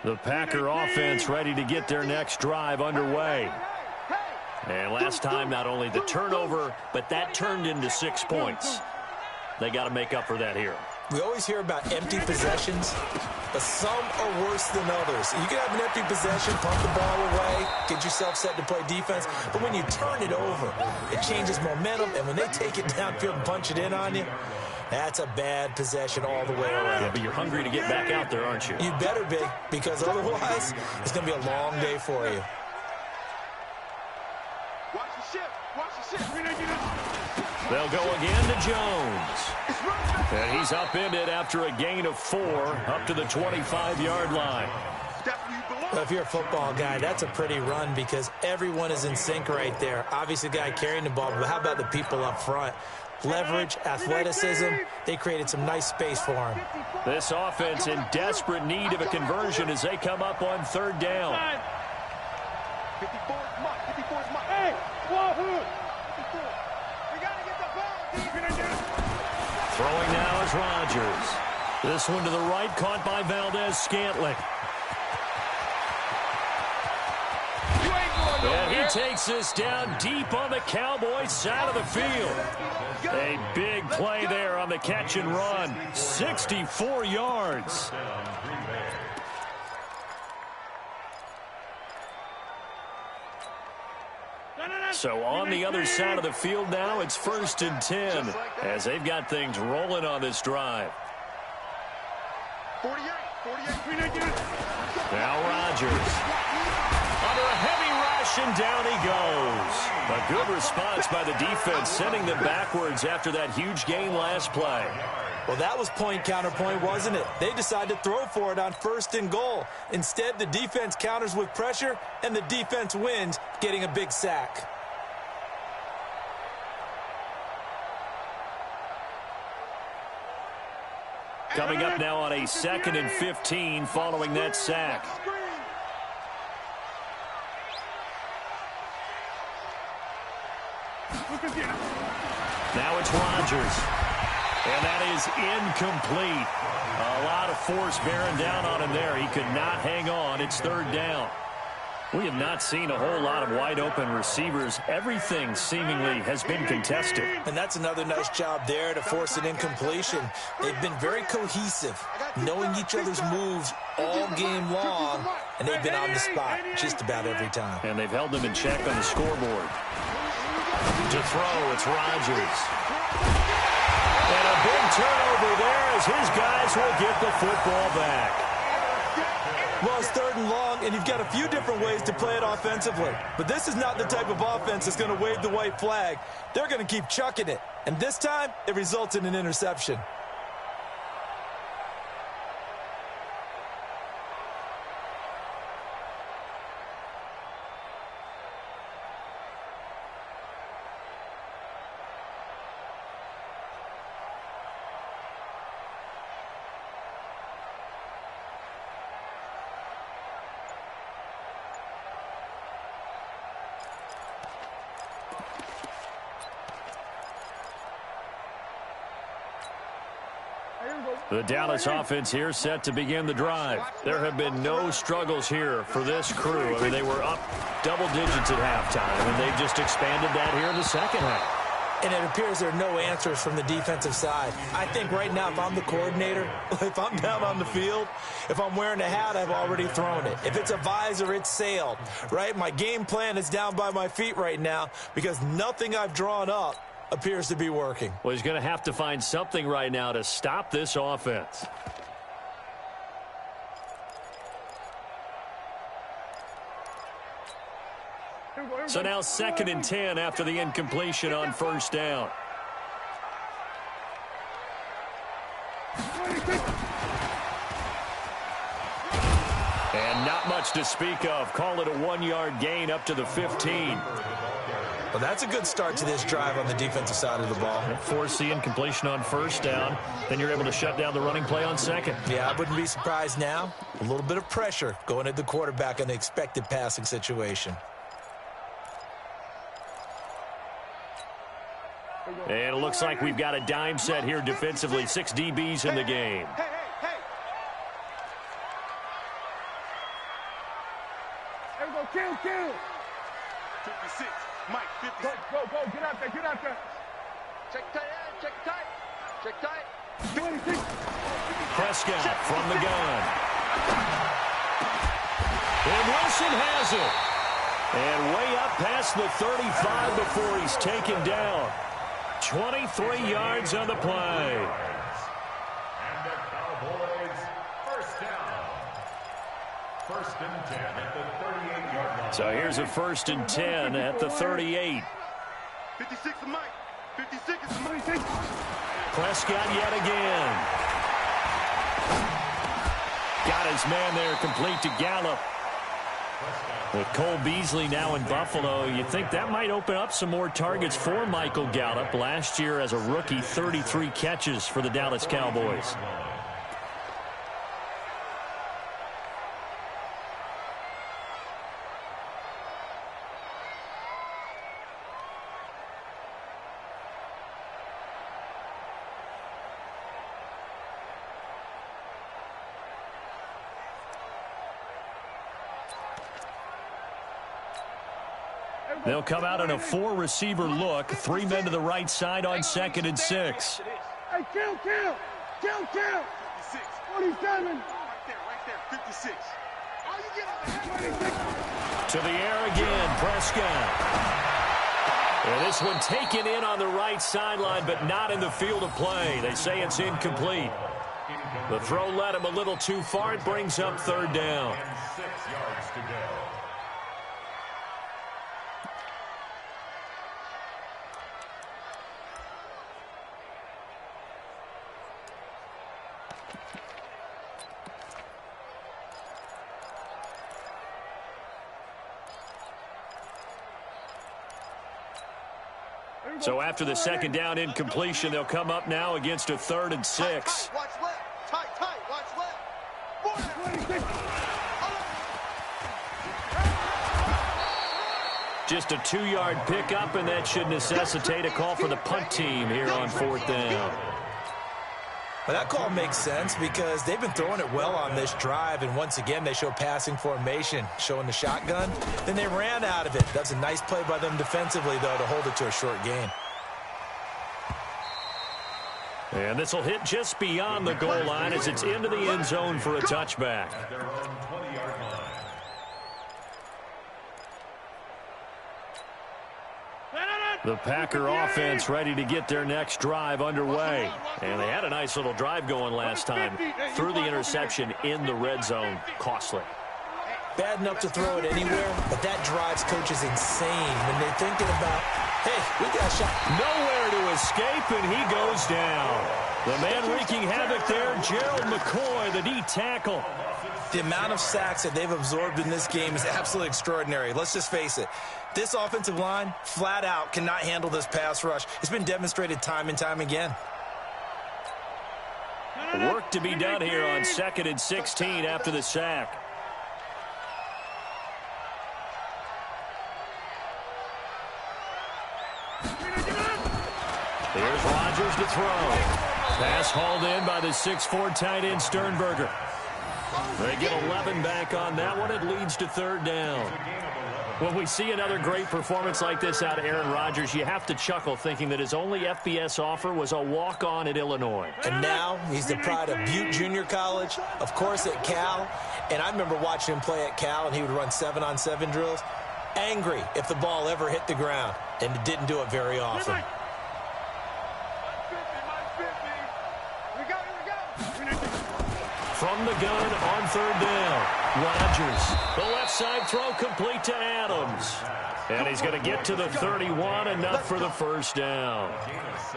The Packer offense ready to get their next drive underway. And last time, not only the turnover, but that turned into 6 points. They got to make up for that here. We always hear about empty possessions, but some are worse than others. You can have an empty possession, pump the ball away, get yourself set to play defense, but when you turn it over, it changes momentum, and when they take it downfield and punch it in on you, that's a bad possession all the way around. Yeah, but you're hungry to get back out there, aren't you? You better be, because otherwise, it's going to be a long day for you. Watch the ship. They'll go again to Jones. And he's upended after a gain of 4 up to the 25-yard line. That's where you belong. Well, if you're a football guy, that's a pretty run because everyone is in sync right there. Obviously, the guy carrying the ball, but how about the people up front? Leverage, athleticism, they created some nice space for him. This offense in desperate need of a conversion as they come up on third down. 54 is Mike. 54 is Mike. Hey, Wahoo! 54. We got to get the ball. Throwing now is Rodgers. This one to the right, caught by Valdez-Scantling. And he takes this down deep on the Cowboys side of the field. A big play there on the catch and run. 64 yards. So on the other side of the field now, it's 1st and 10 as they've got things rolling on this drive. 48. Now Rodgers. Under a heavy rush, and down he goes. A good response by the defense, sending them backwards after that huge gain last play. Well, that was point counterpoint, wasn't it? They decided to throw for it on 1st and goal. Instead, the defense counters with pressure, and the defense wins, getting a big sack. Coming up now on a 2nd and 15 following that sack. Now it's Rodgers. And that is incomplete. A lot of force bearing down on him there. He could not hang on. It's 3rd down. We have not seen a whole lot of wide-open receivers. Everything seemingly has been contested. And that's another nice job there to force an incompletion. They've been very cohesive, knowing each other's moves all game long, and they've been on the spot just about every time. And they've held them in check on the scoreboard. To throw, it's Rodgers. And a big turnover there as his guys will get the football back. Well, it's 3rd and long, and you've got a few different ways to play it offensively. But this is not the type of offense that's going to wave the white flag. They're going to keep chucking it. And this time, it results in an interception. The Dallas offense here set to begin the drive. There have been no struggles here for this crew. I mean, they were up double digits at halftime, and they've just expanded that here in the second half. And it appears there are no answers from the defensive side. I think right now, if I'm the coordinator, if I'm down on the field, if I'm wearing a hat, I've already thrown it. If it's a visor, it's sailed, right? My game plan is down by my feet right now because nothing I've drawn up appears to be working. Well, he's going to have to find something right now to stop this offense. So now 2nd and 10 after the incompletion on 1st down. And not much to speak of. Call it a 1-yard gain up to the 15. Well, that's a good start to this drive on the defensive side of the ball. Force the incompletion on 1st down. Then you're able to shut down the running play on 2nd. Yeah, I wouldn't be surprised now. A little bit of pressure going at the quarterback in the expected passing situation. And it looks like we've got a dime set here defensively. 6 DBs in the game. Hey. There we go, kill. 56. Mike, 56. Go, get out there. Check tight. 26. Prescott from the gun. And Wilson has it. And way up past the 35 before he's taken down. 23 yards on the play. And the Cowboys, 1st down. 1st and 10 at the 38-yard line. So here's a 1st and 10 at the 38. 56 is Mike. 56 is Mike. Prescott yet again. Got his man there complete to Gallup. With Cole Beasley now in Buffalo, you think that might open up some more targets for Michael Gallup. Last year as a rookie, 33 catches for the Dallas Cowboys. They'll come out in a 4-receiver look. 3 men to the right side on 2nd and 6. Hey, kill. 56. 47. Right there. 56. Oh, you get up there. 26. To the air again, Prescott. And this one taken in on the right sideline, but not in the field of play. They say it's incomplete. The throw led him a little too far. It brings up 3rd down. 6 yards to go. So after the 2nd down incompletion, they'll come up now against a 3rd and 6. Watch left. Tight. Watch left. Just a 2-yard pickup, and that should necessitate a call for the punt team here on 4th down. Well, that call makes sense because they've been throwing it well on this drive, and once again they show passing formation, showing the shotgun. Then they ran out of it. That's a nice play by them defensively, though, to hold it to a short gain. And this will hit just beyond the goal line as it's into the end zone for a touchback. The Packer offense ready to get their next drive underway. And they had a nice little drive going last time. Threw the interception in the red zone. Costly. Bad enough to throw it anywhere, but that drives coaches insane when they're thinking about, hey, we got a shot. Nowhere to escape, and he goes down. The man wreaking havoc there, Gerald McCoy, the D tackle. The amount of sacks that they've absorbed in this game is absolutely extraordinary. Let's just face it. This offensive line, flat out, cannot handle this pass rush. It's been demonstrated time and time again. Work to be done here on 2nd and 16 after the sack. Here's Rodgers to throw. Pass hauled in by the 6'4" tight end Sternberger. They get 11 back on that one. It leads to 3rd down. When we see another great performance like this out of Aaron Rodgers, you have to chuckle thinking that his only FBS offer was a walk-on at Illinois. And now he's the pride of Butte Junior College, of course at Cal. And I remember watching him play at Cal, and he would run 7-on-7 drills. Angry if the ball ever hit the ground, and it didn't do it very often. From the gun on 3rd down, Rodgers. The left side throw complete to Adams. And he's going to get to the 31, enough for the 1st down.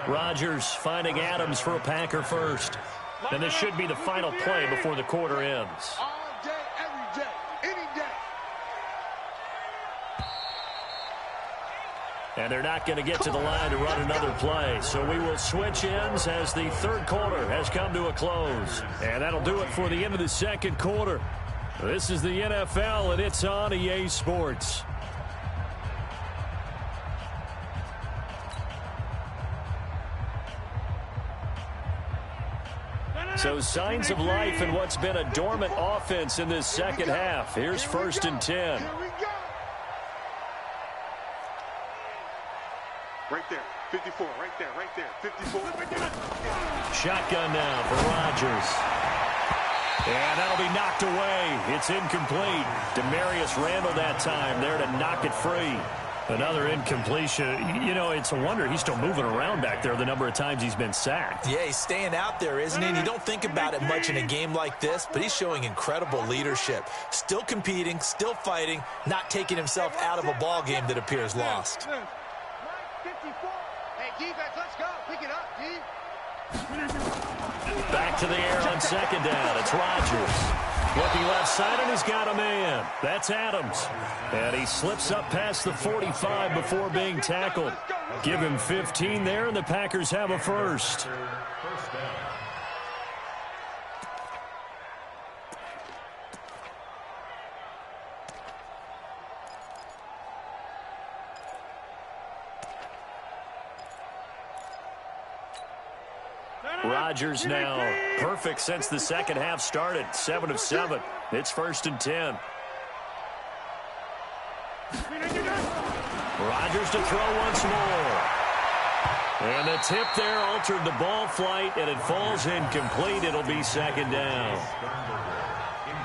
Rodgers finding Adams for a Packer first. And this should be the final play before the quarter ends. All day, every day, any day. And they're not going to get to the line to run another play. So we will switch ends as the 3rd quarter has come to a close. And that'll do it for the end of the 2nd quarter. This is the NFL, and it's on EA Sports. So signs of life in what's been a dormant offense in this 2nd half. Here's 1st and 10. Right there. 54. Right there. 54. Shotgun now for Rodgers. And that'll be knocked away. It's incomplete. Demarius Randall that time there to knock it free. Another incompletion. You know, it's a wonder he's still moving around back there the number of times he's been sacked. Yeah, he's staying out there, isn't he? And you don't think about it much in a game like this, but he's showing incredible leadership. Still competing, still fighting, not taking himself out of a ball game that appears lost. 54. Hey, defense, let's go. Pick it up, D. Back to the air on 2nd down. It's Rodgers. Looking left side, and he's got a man. That's Adams. And he slips up past the 45 before being tackled. Give him 15 there, and the Packers have a first. First down. Rodgers now perfect since the second half started. 7 of 7. It's 1st and 10. Rodgers to throw once more. And the tip there altered the ball flight, and it falls incomplete. It'll be 2nd down.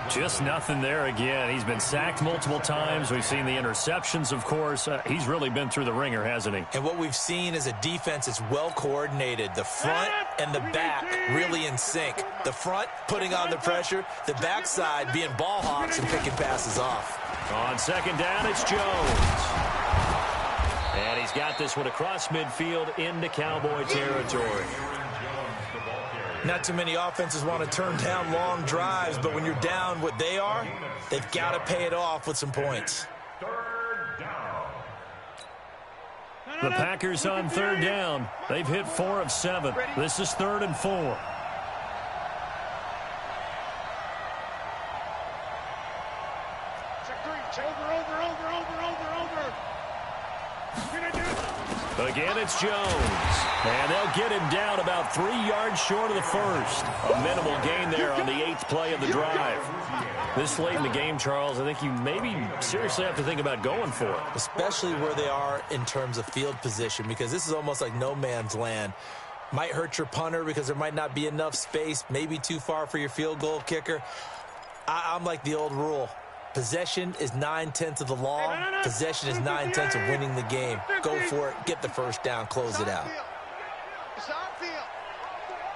Just nothing there again. He's been sacked multiple times. We've seen the interceptions, of course. He's really been through the ringer, hasn't he? And what we've seen is a defense that's well coordinated. The front and the back really in sync. The front putting on the pressure. The backside being ball hawks and picking passes off. On 2nd down, it's Jones. And he's got this one across midfield into Cowboy territory. Not too many offenses want to turn down long drives, but when you're down what they are, they've got to pay it off with some points. 3rd down. The Packers on 3rd down. They've hit 4 of 7. This is 3rd and 4. Check 3. Check over. Again, it's Jones. And they'll get him down about 3 yards short of the first. A minimal gain there on the 8th play of the drive. This late in the game, Charles, I think you maybe seriously have to think about going for it. Especially where they are in terms of field position, because this is almost like no man's land. Might hurt your punter because there might not be enough space, maybe too far for your field goal kicker. I'm like the old rule. Possession is 9/10 of the law. Possession is 9/10 of winning the game. Go for it. Get the first down. Close it out. It's our field.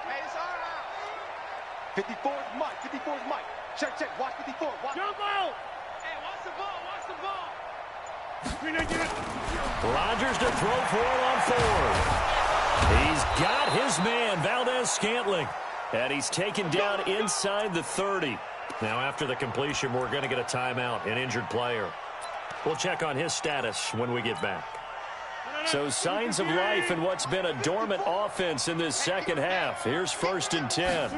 Hey, it's our house. 54 is Mike. 54 is Mike. Check. Watch 54. Watch. Jump out. Hey, watch the ball. Rodgers to throw for it on 4th. He's got his man, Valdez-Scantling. And he's taken down inside the 30. Now, after the completion, we're going to get a timeout, an injured player. We'll check on his status when we get back. So, signs of life in what's been a dormant offense in this second half. Here's 1st and 10.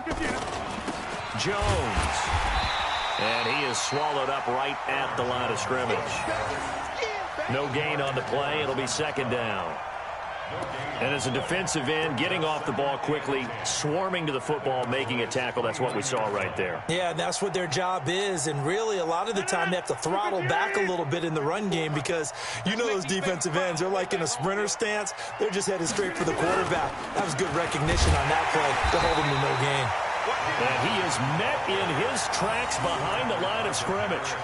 Jones. And he is swallowed up right at the line of scrimmage. No gain on the play. It'll be 2nd down. And as a defensive end, getting off the ball quickly, swarming to the football, making a tackle, that's what we saw right there. Yeah, and that's what their job is. And really, a lot of the time, they have to throttle back a little bit in the run game because you know those defensive ends, they're like in a sprinter stance. They're just headed straight for the quarterback. That was good recognition on that play to hold him to no gain. And he is met in his tracks behind the line of scrimmage.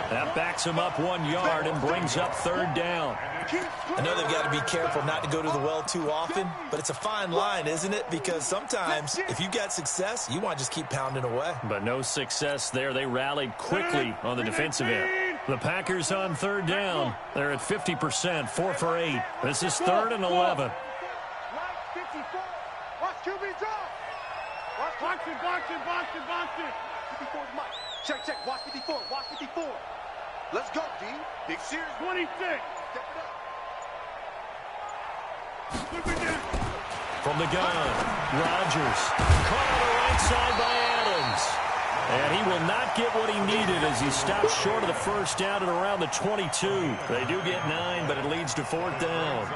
That backs him up 1 yard and brings up 3rd down. I know they've got to be careful not to go to the well too often, but it's a fine line, isn't it? Because sometimes if you got success, you want to just keep pounding away. But no success there. They rallied quickly on the defensive end. The Packers on 3rd down. They're at 50%, 4 for 8. This is 3rd and 11. Watch QB drop. Watch boxing. 54 is Mike. Check. Watch 54. Let's go, D. Big series. 26. Step it up. From the gun, Rodgers. Caught on the right side by Adams. And he will not get what he needed as he stops short of the first down at around the 22. They do get 9, but it leads to 4th down.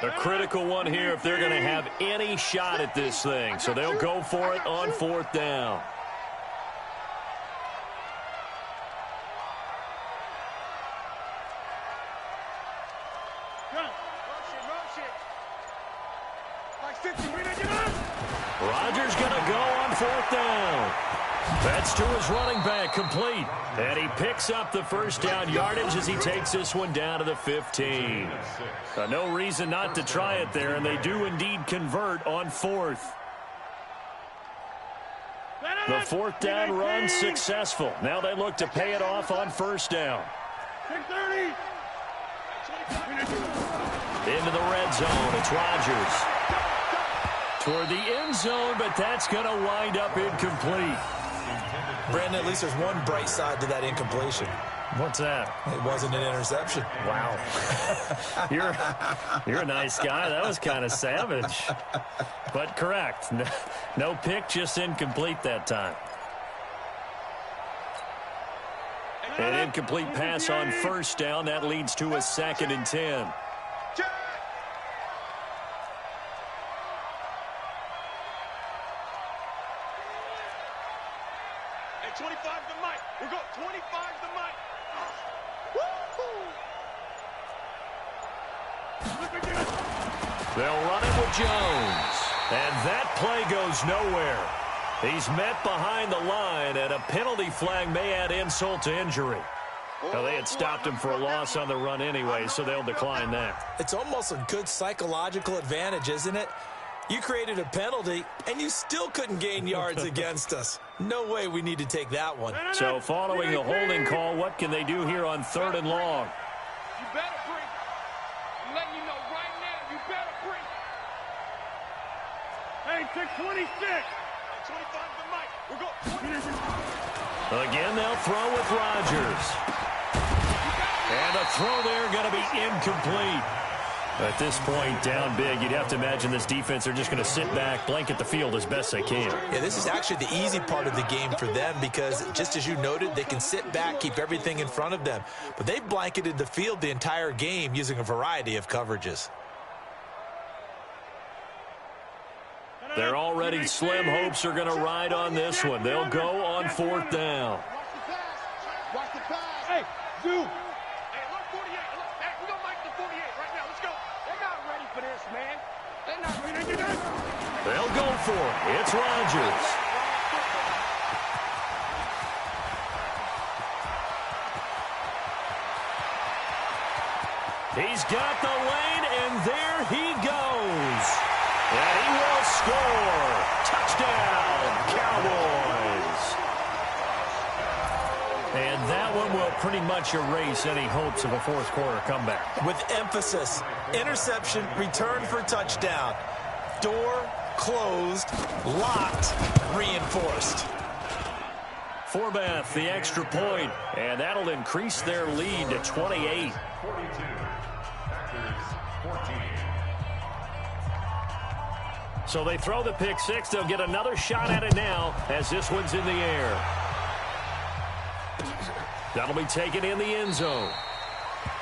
A critical one here if they're going to have any shot at this thing. So they'll go for it on 4th down. Rodgers going to go on 4th down. That's to his running back, complete. And he picks up the first down yardage as he takes this one down to the 15. No reason not to try it there, and they do indeed convert on 4th. The fourth down run successful. Now they look to pay it off on first down. 6:30. Into the red zone. It's Rodgers. Toward the end zone, but that's going to wind up incomplete. Brandon, at least there's one bright side to that incompletion. What's that? It wasn't an interception. Wow. You're a nice guy. That was kind of savage. But correct. No pick, just incomplete that time. An incomplete pass on first down. That leads to a 2nd and 10. Hey, 25 to Mike. We're going 25 to Mike. They'll run it with Jones. And that play goes nowhere. He's met behind the line, and a penalty flag may add insult to injury. Now, they had stopped him for a loss on the run anyway, so they'll decline that. It's almost a good psychological advantage, isn't it? You created a penalty, and you still couldn't gain yards against us. No way we need to take that one. So following the holding call, what can they do here on 3rd and long? You better bring. I'm letting you know right now, you better bring. Hey, 6:26. 25 to Mike. We're going 20. Again, they'll throw with Rodgers. And the throw there going to be incomplete. At this point, down big, you'd have to imagine this defense are just going to sit back, blanket the field as best they can. Yeah, this is actually the easy part of the game for them because, just as you noted, they can sit back, keep everything in front of them. But they've blanketed the field the entire game using a variety of coverages. Their already slim hopes are going to ride on this one. They'll go on 4th down. Watch the pass. Hey, Zoo. Hey, look, 48. Look, hey, we're going to make the 48 right now. Let's go. They're not ready for this, man. They're not ready to do this. They'll go for it. It's Rodgers. He's got the lane, and there he goes. And he will score. Touchdown, Cowboys. And that one will pretty much erase any hopes of a fourth quarter comeback. With emphasis, interception, return for touchdown. Door closed, locked, reinforced. Forbath, the extra point, and that'll increase their lead to 28. 42. Packers 14. So they throw the pick six. They'll get another shot at it now as this one's in the air. That'll be taken in the end zone.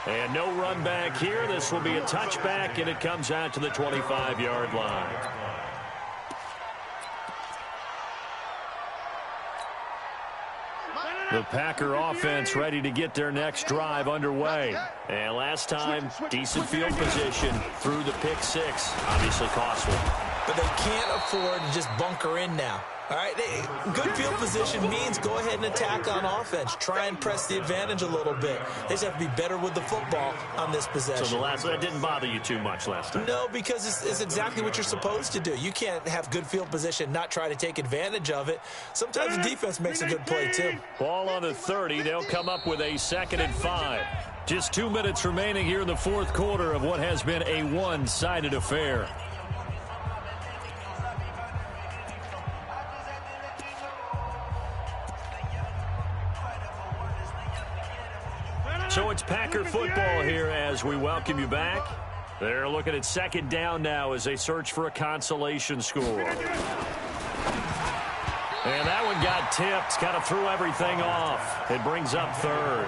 And no run back here. This will be a touchback, and it comes out to the 25-yard line. The Packer offense ready to get their next drive underway. And last time, decent field position through the pick six. Obviously costly. But they can't afford to just bunker in now. All right, good field position means go ahead and attack on offense. Try and press the advantage a little bit. They just have to be better with the football on this possession. So that didn't bother you too much last time? No, because it's exactly what you're supposed to do. You can't have good field position, not try to take advantage of it. Sometimes the defense makes a good play, too. Ball on the 30. They'll come up with a 2nd and 5. Just 2 minutes remaining here in the fourth quarter of what has been a one-sided affair. So it's Packer football here as we welcome you back. They're looking at 2nd down now as they search for a consolation score. And that one got tipped, kind of threw everything off. It brings up 3rd.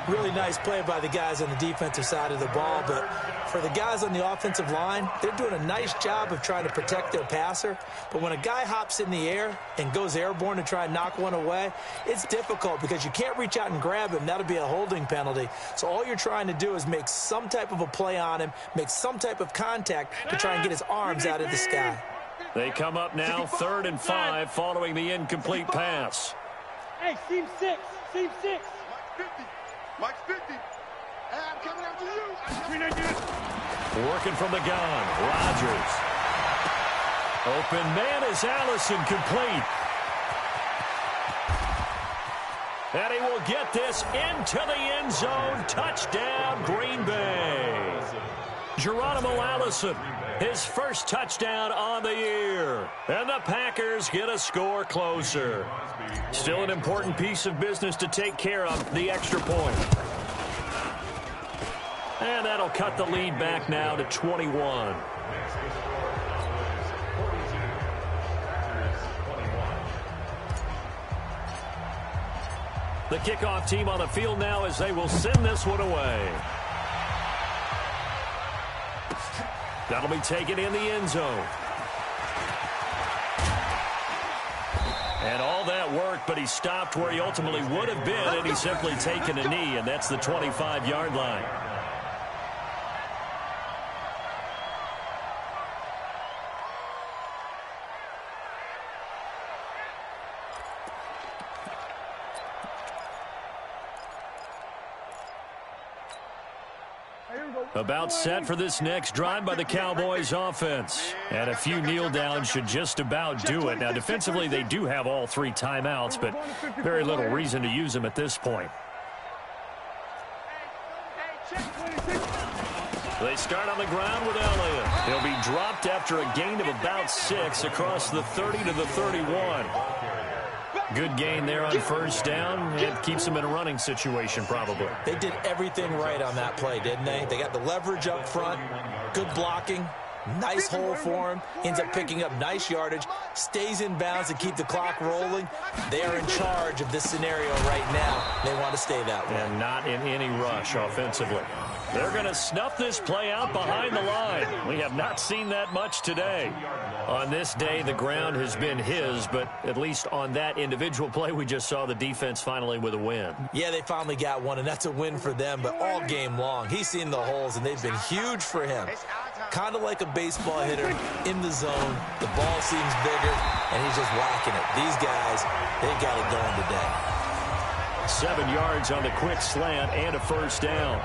Really nice play by the guys on the defensive side of the ball, but for the guys on the offensive line, they're doing a nice job of trying to protect their passer. But when a guy hops in the air and goes airborne to try and knock one away, it's difficult because you can't reach out and grab him. That'll be a holding penalty. So all you're trying to do is make some type of a play on him, make some type of contact to try and get his arms out of the sky. They come up now 3rd and 5 following the incomplete pass. Hey, seam 6. Seam 6. Mike's 50. Hey, I'm coming after you. Working from the gun, Rodgers. Open man is Allison, complete. And he will get this into the end zone. Touchdown, Green Bay. Geronimo Allison, his first touchdown on the year. And the Packers get a score closer. Still an important piece of business to take care of, the extra point. And that'll cut the lead back now to 21. The kickoff team on the field now as they will send this one away. That'll be taken in the end zone. And all that worked, but he stopped where he ultimately would have been, and he's simply taken a knee, and that's the 25-yard line. About set for this next drive by the Cowboys offense. And a few kneel downs should just about do it. Now, defensively, they do have all 3 timeouts, but very little reason to use them at this point. They start on the ground with Elliott. He'll be dropped after a gain of about 6 across the 30 to the 31. Good gain there on first down. It keeps them in a running situation, probably. They did everything right on that play, didn't they? They got the leverage up front, good blocking, nice hole for him, ends up picking up nice yardage, stays in bounds to keep the clock rolling. They are in charge of this scenario right now. They want to stay that way. And not in any rush offensively. They're going to snuff this play out behind the line. We have not seen that much today. On this day, the ground has been his, but at least on that individual play, we just saw the defense finally with a win. Yeah, they finally got one, and that's a win for them, but all game long, he's seen the holes, and they've been huge for him. Kind of like a baseball hitter in the zone. The ball seems bigger, and he's just whacking it. These guys, they've got it going today. 7 yards on the quick slant and a first down.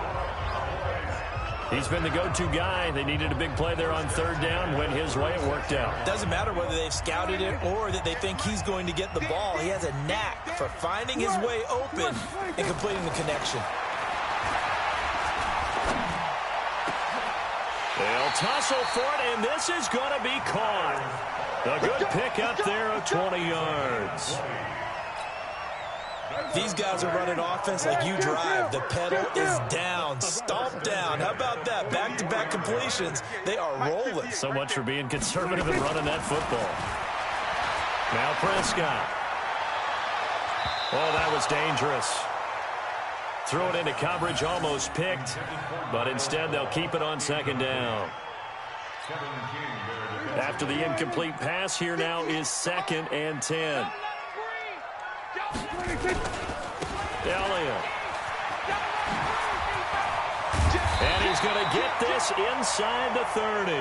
He's been the go-to guy. They needed a big play there on third down. Went his way. It worked out. Doesn't matter whether they've scouted it or that they think he's going to get the ball. He has a knack for finding his way open and completing the connection. They'll tussle for it, and this is going to be caught. A good pickup there of 20 yards. These guys are running offense like you drive. The pedal is down, stomped down. How about that? Back-to-back completions. They are rolling. So much for being conservative and running that football. Now Prescott. Oh, that was dangerous. Throw it into coverage, almost picked, but instead they'll keep it on second down. After the incomplete pass, here now is 2nd and 10. Elliott. And he's going to get this inside the 30.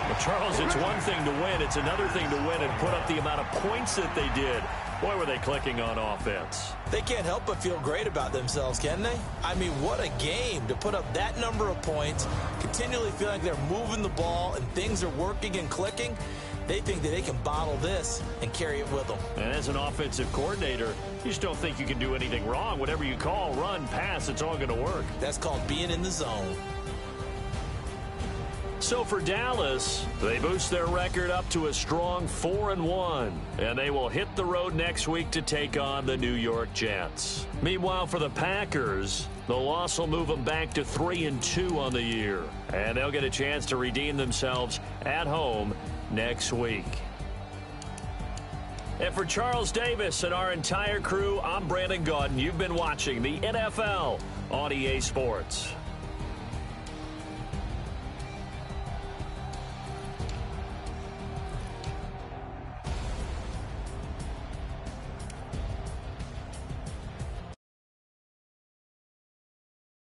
Well, Charles, it's one thing to win. It's another thing to win and put up the amount of points that they did. Boy, were they clicking on offense. They can't help but feel great about themselves, can they? I mean, what a game to put up that number of points, continually feel like they're moving the ball and things are working and clicking. They think that they can bottle this and carry it with them. And as an offensive coordinator, you just don't think you can do anything wrong. Whatever you call, run, pass, it's all going to work. That's called being in the zone. So for Dallas, they boost their record up to a strong 4-1, and they will hit the road next week to take on the New York Jets. Meanwhile, for the Packers, the loss will move them back to 3-2 on the year, and they'll get a chance to redeem themselves at home next week. And for Charles Davis and our entire crew, I'm Brandon Gaudin. You've been watching the NFL on EA Sports.